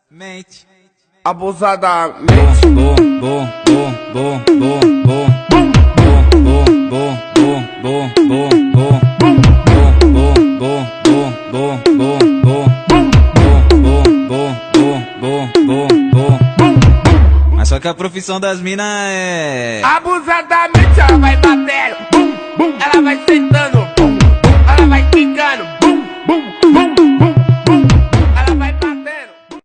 Mente. Abusadamente. Mas só que a profissão das minas é Abusadamente ela vai batendo.